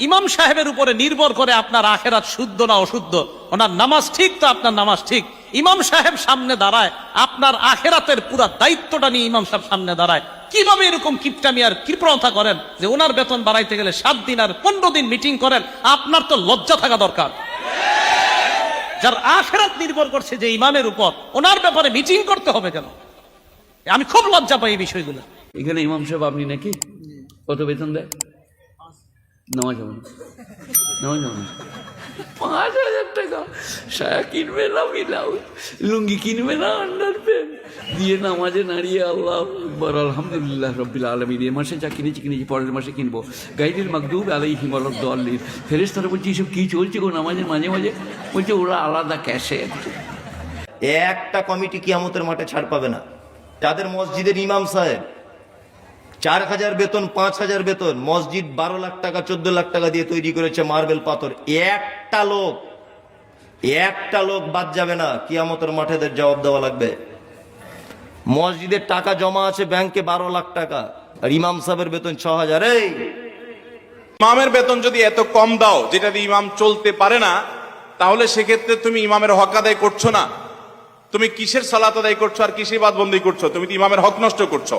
ইমাম সাহেবের উপরে নির্ভর করে আপনার আখেরাত শুদ্ধ না অশুদ্ধ। ওনার নামাজ ঠিক তো আপনার নামাজ ঠিক। ইমাম সাহেব সামনে দাঁড়ায়, আপনার আখেরাতের পুরো দায়িত্বটা নিয়ে ইমাম সাহেব সামনে দাঁড়ায়। কিভাবে এরকম কিপটামি আর কৃপণতা করেন যে ওনার বেতন বাড়াইতে গেলে 7 দিন আর 15 দিন মিটিং করেন? আপনার তো লজ্জা থাকা দরকার। যার আখেরাত নির্ভর করছে যে ইমামের উপর, ওনার ব্যাপারে মিটিং করতে হবে কেন? আমি খুব লজ্জা পাই এই বিষয়গুলো। এখানে ইমাম সাহেব আপনি নাকি কত বেতন দেয়? নামাজ হবে না, নামাজ হবে না। 5,000 টাকা সায়া কিনবে না, ব্লাউজ লুঙ্গি কিনবে না, আন্ডার প্যান্ট দিয়ে নামাজে নাড়িয়ে আল্লাহ আকবার আলহামদুলিল্লাহ রব্বিল আলামিন। এ মাসে যা কিনেছি পরের মাসে কিনবো। গাইরিল মাগদুব আলাইহিম ওয়ালাদ-দাল্লিন। ফেরেশতারা বলছে এসব কি চলছে গো নামাজের মাঝে মাঝে? বলছে ওরা আলাদা ক্যাশে। একটা কমিটি কিয়ামতের মাঠে ছাড় পাবে না। যাদের মসজিদের ইমাম সাহেব 4,000 বেতন, 5,000 বেতন, মসজিদ 12 লাখ টাকা 14 লাখ টাকা দিয়ে তৈরি করেছে মার্বেল পাথর, একটা লোক বাদ যাবে না। কিয়ামতের মাঠে এদের জবাব দেওয়া লাগবে। মসজিদের টাকা জমা আছে ব্যাংকে 12 লাখ টাকা, আর ইমাম সাহেবের বেতন 6,000। এই ইমামের বেতন যদি এত কম দাও যেটা দিয়ে ইমাম চলতে পারে না, তাহলে সেক্ষেত্রে তুমি ইমামের হক আদায় করছো না। তুমি কিসের সালাত আদায় করছো আর কিসের বাদবন্দি করছো? তুমি তো ইমামের হক নষ্ট করছো।